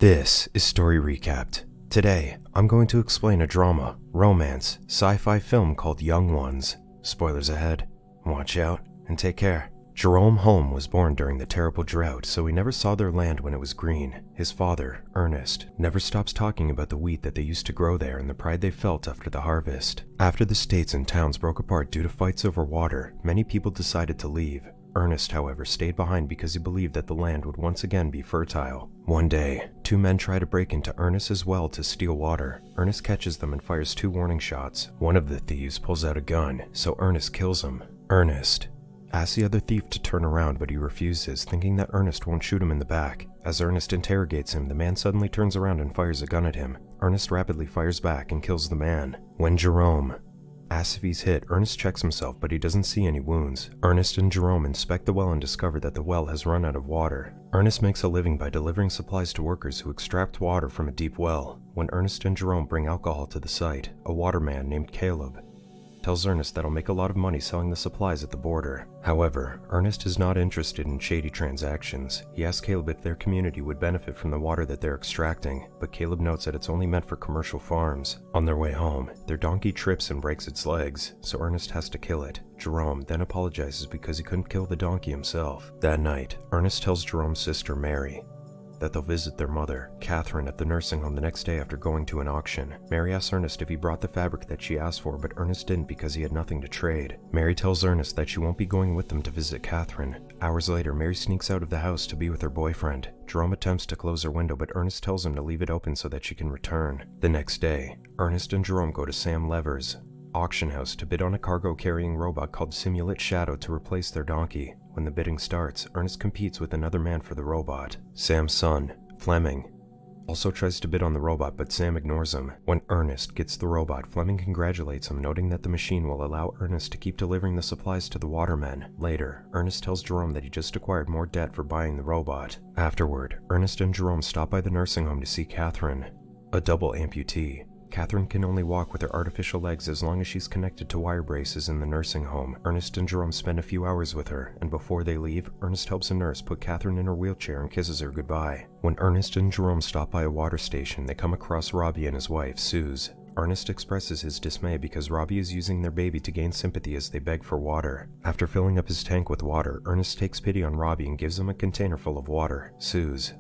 This is Story Recapped. Today, I'm going to explain a drama, romance, sci-fi film called Young Ones. Spoilers ahead. Watch out and take care. Jerome Holm was born during the terrible drought, so he never saw their land when it was green. His father, Ernest, never stops talking about the wheat that they used to grow there and the pride they felt after the harvest. After the states and towns broke apart due to fights over water, many people decided to leave. Ernest, however, stayed behind because he believed that the land would once again be fertile. One day, two men try to break into Ernest's well to steal water. Ernest catches them and fires 2 warning shots. One of the thieves pulls out a gun, so Ernest kills him. Ernest asks the other thief to turn around, but he refuses, thinking that Ernest won't shoot him in the back. As Ernest interrogates him, the man suddenly turns around and fires a gun at him. Ernest rapidly fires back and kills the man. When Jerome asks if he's hit, Ernest checks himself, but he doesn't see any wounds. Ernest and Jerome inspect the well and discover that the well has run out of water. Ernest makes a living by delivering supplies to workers who extract water from a deep well. When Ernest and Jerome bring alcohol to the site, a waterman named Caleb tells Ernest that he'll make a lot of money selling the supplies at the border. However, Ernest is not interested in shady transactions. He asks Caleb if their community would benefit from the water that they're extracting, but Caleb notes that it's only meant for commercial farms. On their way home, their donkey trips and breaks its legs, so Ernest has to kill it. Jerome then apologizes because he couldn't kill the donkey himself. That night, Ernest tells Jerome's sister Mary that they'll visit their mother, Catherine, at the nursing home the next day after going to an auction. Mary asks Ernest if he brought the fabric that she asked for, but Ernest didn't because he had nothing to trade. Mary tells Ernest that she won't be going with them to visit Catherine. Hours later, Mary sneaks out of the house to be with her boyfriend. Jerome attempts to close her window, but Ernest tells him to leave it open so that she can return. The next day, Ernest and Jerome go to Sam Lever's auction house to bid on a cargo-carrying robot called Simulate Shadow to replace their donkey. When the bidding starts, Ernest competes with another man for the robot. Sam's son, Fleming, also tries to bid on the robot, but Sam ignores him. When Ernest gets the robot, Fleming congratulates him, noting that the machine will allow Ernest to keep delivering the supplies to the watermen. Later, Ernest tells Jerome that he just acquired more debt for buying the robot. Afterward, Ernest and Jerome stop by the nursing home to see Catherine, a double amputee. Catherine can only walk with her artificial legs as long as she's connected to wire braces in the nursing home. Ernest and Jerome spend a few hours with her, and before they leave, Ernest helps a nurse put Catherine in her wheelchair and kisses her goodbye. When Ernest and Jerome stop by a water station, they come across Robbie and his wife, Suze. Ernest expresses his dismay because Robbie is using their baby to gain sympathy as they beg for water. After filling up his tank with water, Ernest takes pity on Robbie and gives him a container full of water. Suze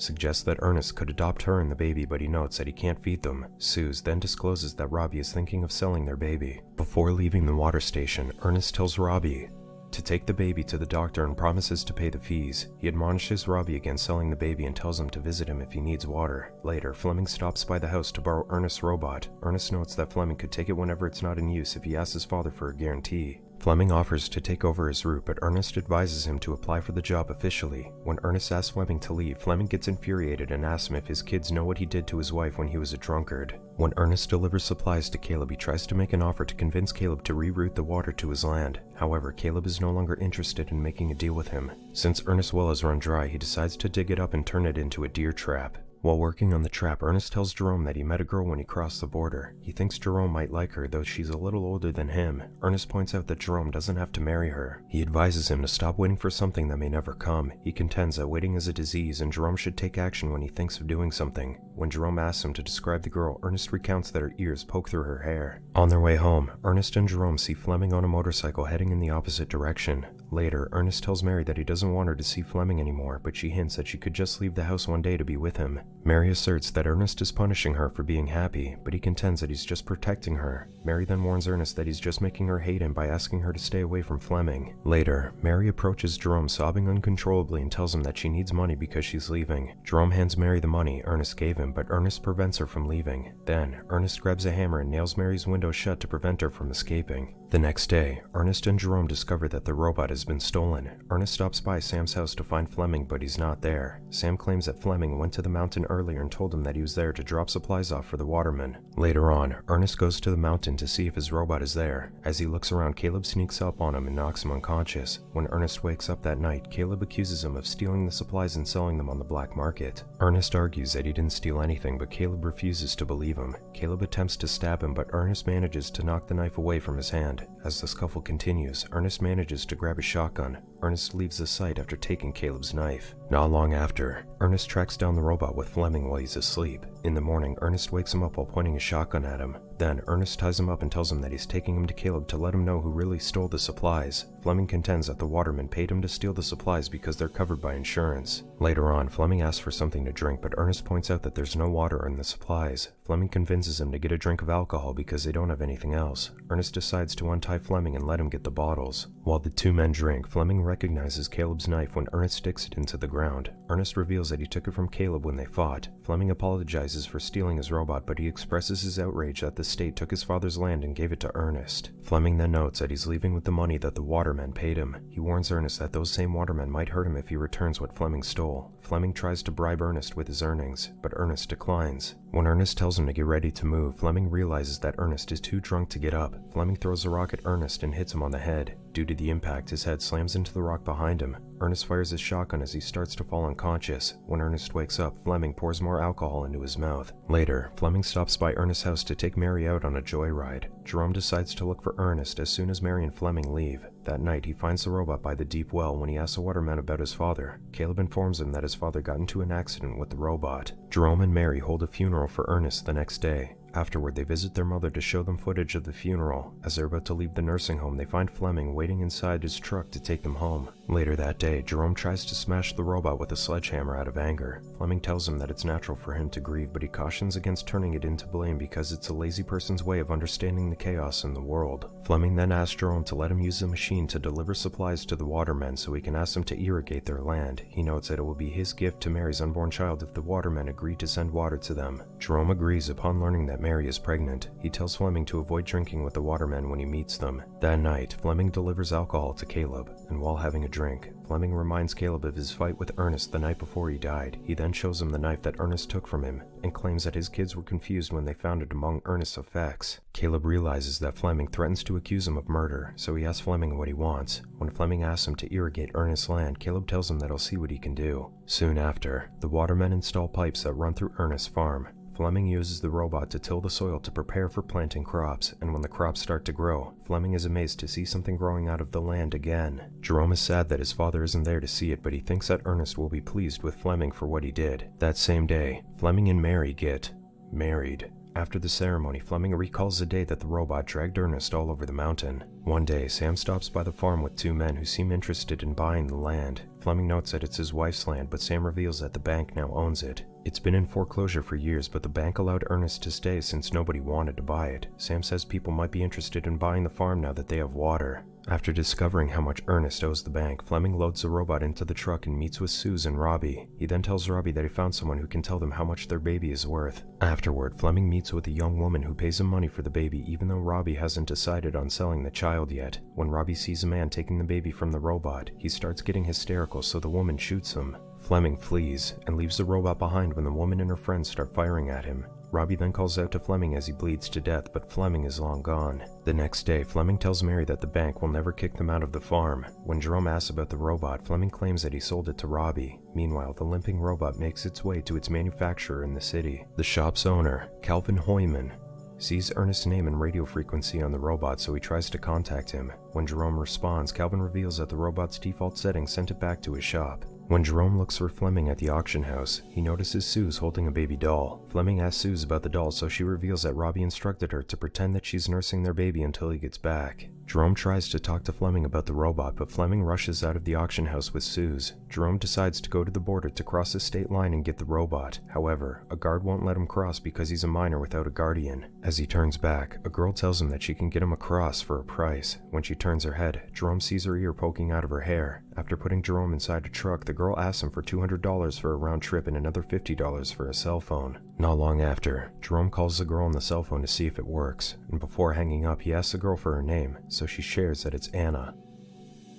suggests that Ernest could adopt her and the baby, but he notes that he can't feed them. Suze then discloses that Robbie is thinking of selling their baby. Before leaving the water station, Ernest tells Robbie to take the baby to the doctor and promises to pay the fees. He admonishes Robbie against selling the baby and tells him to visit him if he needs water. Later, Fleming stops by the house to borrow Ernest's robot. Ernest notes that Fleming could take it whenever it's not in use if he asks his father for a guarantee. Fleming offers to take over his route, but Ernest advises him to apply for the job officially. When Ernest asks Fleming to leave, Fleming gets infuriated and asks him if his kids know what he did to his wife when he was a drunkard. When Ernest delivers supplies to Caleb, he tries to make an offer to convince Caleb to reroute the water to his land. However, Caleb is no longer interested in making a deal with him. Since Ernest's well has run dry, he decides to dig it up and turn it into a deer trap. While working on the trap, Ernest tells Jerome that he met a girl when he crossed the border. He thinks Jerome might like her, though she's a little older than him. Ernest points out that Jerome doesn't have to marry her. He advises him to stop waiting for something that may never come. He contends that waiting is a disease and Jerome should take action when he thinks of doing something. When Jerome asks him to describe the girl, Ernest recounts that her ears poke through her hair. On their way home, Ernest and Jerome see Fleming on a motorcycle heading in the opposite direction. Later, Ernest tells Mary that he doesn't want her to see Fleming anymore, but she hints that she could just leave the house one day to be with him. Mary asserts that Ernest is punishing her for being happy, but he contends that he's just protecting her. Mary then warns Ernest that he's just making her hate him by asking her to stay away from Fleming. Later, Mary approaches Jerome sobbing uncontrollably and tells him that she needs money because she's leaving. Jerome hands Mary the money Ernest gave him, but Ernest prevents her from leaving. Then, Ernest grabs a hammer and nails Mary's window shut to prevent her from escaping. The next day, Ernest and Jerome discover that the robot has been stolen. Ernest stops by Sam's house to find Fleming, but he's not there. Sam claims that Fleming went to the mountain earlier and told him that he was there to drop supplies off for the watermen. Later on, Ernest goes to the mountain to see if his robot is there. As he looks around, Caleb sneaks up on him and knocks him unconscious. When Ernest wakes up that night, Caleb accuses him of stealing the supplies and selling them on the black market. Ernest argues that he didn't steal anything, but Caleb refuses to believe him. Caleb attempts to stab him, but Ernest manages to knock the knife away from his hand. As the scuffle continues, Ernest manages to grab a shotgun. Ernest leaves the site after taking Caleb's knife. Not long after, Ernest tracks down the robot with Fleming while he's asleep. In the morning, Ernest wakes him up while pointing a shotgun at him. Then, Ernest ties him up and tells him that he's taking him to Caleb to let him know who really stole the supplies. Fleming contends that the waterman paid him to steal the supplies because they're covered by insurance. Later on, Fleming asks for something to drink, but Ernest points out that there's no water in the supplies. Fleming convinces him to get a drink of alcohol because they don't have anything else. Ernest decides to untie Fleming and let him get the bottles. While the two men drink, Fleming recognizes Caleb's knife when Ernest sticks it into the ground. Ernest reveals that he took it from Caleb when they fought. Fleming apologizes for stealing his robot, but he expresses his outrage that the state took his father's land and gave it to Ernest. Fleming then notes that he's leaving with the money that the watermen paid him. He warns Ernest that those same watermen might hurt him if he returns what Fleming stole. Fleming tries to bribe Ernest with his earnings, but Ernest declines. When Ernest tells him to get ready to move, Fleming realizes that Ernest is too drunk to get up. Fleming throws a rock at Ernest and hits him on the head. Due to the impact, his head slams into the rock behind him. Ernest fires his shotgun as he starts to fall unconscious. When Ernest wakes up, Fleming pours more alcohol into his mouth. Later, Fleming stops by Ernest's house to take Mary out on a joyride. Jerome decides to look for Ernest as soon as Mary and Fleming leave. That night, he finds the robot by the deep well. When he asks the waterman about his father, Caleb informs him that his father got into an accident with the robot. Jerome and Mary hold a funeral for Ernest the next day. Afterward, they visit their mother to show them footage of the funeral. As they're about to leave the nursing home, they find Fleming waiting inside his truck to take them home. Later that day, Jerome tries to smash the robot with a sledgehammer out of anger. Fleming tells him that it's natural for him to grieve, but he cautions against turning it into blame because it's a lazy person's way of understanding the chaos in the world. Fleming then asks Jerome to let him use the machine to deliver supplies to the watermen so he can ask them to irrigate their land. He notes that it will be his gift to Mary's unborn child if the watermen agree to send water to them. Jerome agrees upon learning that Mary is pregnant. He tells Fleming to avoid drinking with the watermen when he meets them. That night, Fleming delivers alcohol to Caleb, and while having a drink, Fleming reminds Caleb of his fight with Ernest the night before he died. He then shows him the knife that Ernest took from him, and claims that his kids were confused when they found it among Ernest's effects. Caleb realizes that Fleming threatens to accuse him of murder, so he asks Fleming what he wants. When Fleming asks him to irrigate Ernest's land, Caleb tells him that he'll see what he can do. Soon after, the watermen install pipes that run through Ernest's farm. Fleming uses the robot to till the soil to prepare for planting crops, and when the crops start to grow, Fleming is amazed to see something growing out of the land again. Jerome is sad that his father isn't there to see it, but he thinks that Ernest will be pleased with Fleming for what he did. That same day, Fleming and Mary get married. After the ceremony, Fleming recalls the day that the robot dragged Ernest all over the mountain. One day, Sam stops by the farm with two men who seem interested in buying the land. Fleming notes that it's his wife's land, but Sam reveals that the bank now owns it. It's been in foreclosure for years, but the bank allowed Ernest to stay since nobody wanted to buy it. Sam says people might be interested in buying the farm now that they have water. After discovering how much Ernest owes the bank, Fleming loads the robot into the truck and meets with Suze and Robbie. He then tells Robbie that he found someone who can tell them how much their baby is worth. Afterward, Fleming meets with a young woman who pays him money for the baby even though Robbie hasn't decided on selling the child yet. When Robbie sees a man taking the baby from the robot, he starts getting hysterical, so the woman shoots him. Fleming flees and leaves the robot behind when the woman and her friends start firing at him. Robbie then calls out to Fleming as he bleeds to death, but Fleming is long gone. The next day, Fleming tells Mary that the bank will never kick them out of the farm. When Jerome asks about the robot, Fleming claims that he sold it to Robbie. Meanwhile, the limping robot makes its way to its manufacturer in the city. The shop's owner, Calvin Hoyman, sees Ernest's name and radio frequency on the robot, so he tries to contact him. When Jerome responds, Calvin reveals that the robot's default settings sent it back to his shop. When Jerome looks for Fleming at the auction house, he notices Suze holding a baby doll. Fleming asks Suze about the doll, so she reveals that Robbie instructed her to pretend that she's nursing their baby until he gets back. Jerome tries to talk to Fleming about the robot, but Fleming rushes out of the auction house with Suze. Jerome decides to go to the border to cross the state line and get the robot. However, a guard won't let him cross because he's a minor without a guardian. As he turns back, a girl tells him that she can get him across for a price. When she turns her head, Jerome sees her ear poking out of her hair. After putting Jerome inside a truck, the girl asks him for $200 for a round trip and another $50 for a cell phone. Not long after, Jerome calls the girl on the cell phone to see if it works, and before hanging up, he asks the girl for her name, so she shares that it's Anna.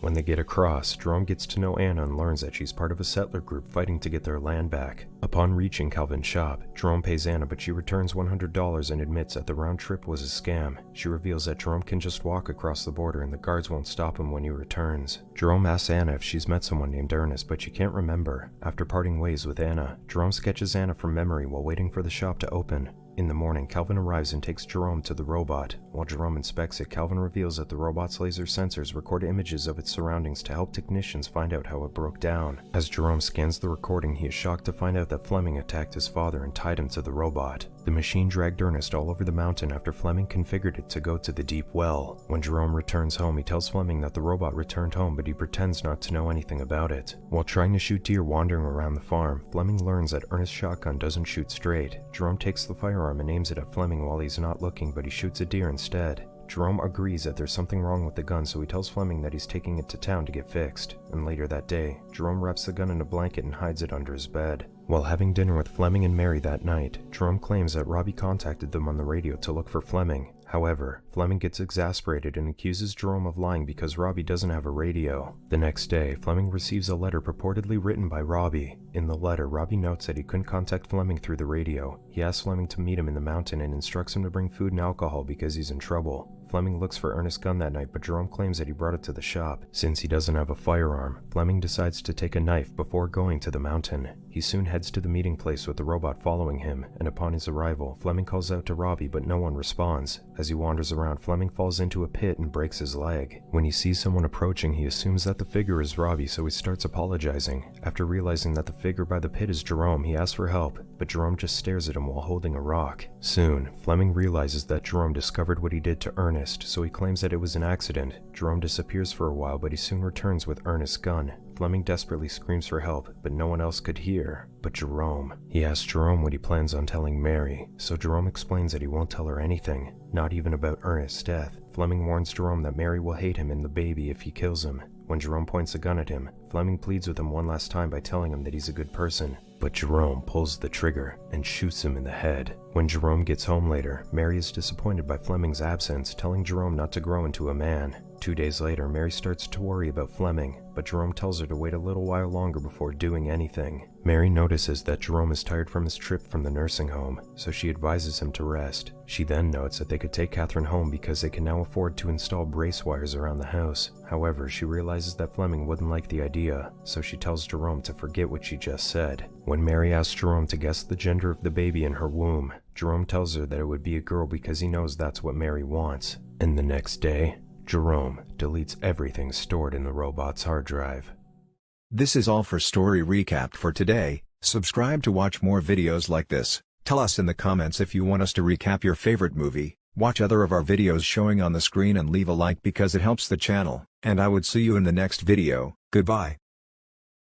When they get across, Jerome gets to know Anna and learns that she's part of a settler group fighting to get their land back. Upon reaching Calvin's shop, Jerome pays Anna, but she returns $100 and admits that the round trip was a scam. She reveals that Jerome can just walk across the border and the guards won't stop him when he returns. Jerome asks Anna if she's met someone named Ernest, but she can't remember. After parting ways with Anna, Jerome sketches Anna from memory while waiting for the shop to open. In the morning, Calvin arrives and takes Jerome to the robot. While Jerome inspects it, Calvin reveals that the robot's laser sensors record images of its surroundings to help technicians find out how it broke down. As Jerome scans the recording, he is shocked to find out that Fleming attacked his father and tied him to the robot. The machine dragged Ernest all over the mountain after Fleming configured it to go to the deep well. When Jerome returns home, he tells Fleming that the robot returned home, but he pretends not to know anything about it. While trying to shoot deer wandering around the farm, Fleming learns that Ernest's shotgun doesn't shoot straight. Jerome takes the firearm and aims it at Fleming while he's not looking, but he shoots a deer instead. Jerome agrees that there's something wrong with the gun, so he tells Fleming that he's taking it to town to get fixed. And later that day, Jerome wraps the gun in a blanket and hides it under his bed. While having dinner with Fleming and Mary that night, Jerome claims that Robbie contacted them on the radio to look for Fleming. However, Fleming gets exasperated and accuses Jerome of lying because Robbie doesn't have a radio. The next day, Fleming receives a letter purportedly written by Robbie. In the letter, Robbie notes that he couldn't contact Fleming through the radio. He asks Fleming to meet him in the mountain and instructs him to bring food and alcohol because he's in trouble. Fleming looks for Ernest's gun that night, but Jerome claims that he brought it to the shop. Since he doesn't have a firearm, Fleming decides to take a knife before going to the mountain. He soon heads to the meeting place with the robot following him, and upon his arrival, Fleming calls out to Robbie, but no one responds. As he wanders around, Fleming falls into a pit and breaks his leg. When he sees someone approaching, he assumes that the figure is Robbie, so he starts apologizing. After realizing that the figure by the pit is Jerome, he asks for help, but Jerome just stares at him while holding a rock. Soon, Fleming realizes that Jerome discovered what he did to Ernest, so he claims that it was an accident. Jerome disappears for a while, but he soon returns with Ernest's gun. Fleming desperately screams for help, but no one else could hear but Jerome. He asks Jerome what he plans on telling Mary, so Jerome explains that he won't tell her anything, not even about Ernest's death. Fleming warns Jerome that Mary will hate him and the baby if he kills him. When Jerome points a gun at him, Fleming pleads with him one last time by telling him that he's a good person. But Jerome pulls the trigger and shoots him in the head. When Jerome gets home later, Mary is disappointed by Fleming's absence, telling Jerome not to grow into a man. 2 days later, Mary starts to worry about Fleming, but Jerome tells her to wait a little while longer before doing anything. Mary notices that Jerome is tired from his trip from the nursing home, so she advises him to rest. She then notes that they could take Catherine home because they can now afford to install brace wires around the house. However, she realizes that Fleming wouldn't like the idea, so she tells Jerome to forget what she just said. When Mary asks Jerome to guess the gender of the baby in her womb, Jerome tells her that it would be a girl because he knows that's what Mary wants. And the next day, Jerome deletes everything stored in the robot's hard drive. This is all for Story Recap for today. Subscribe to watch more videos like this. Tell us in the comments if you want us to recap your favorite movie. Watch other of our videos showing on the screen and leave a like because it helps the channel. And I would see you in the next video. Goodbye.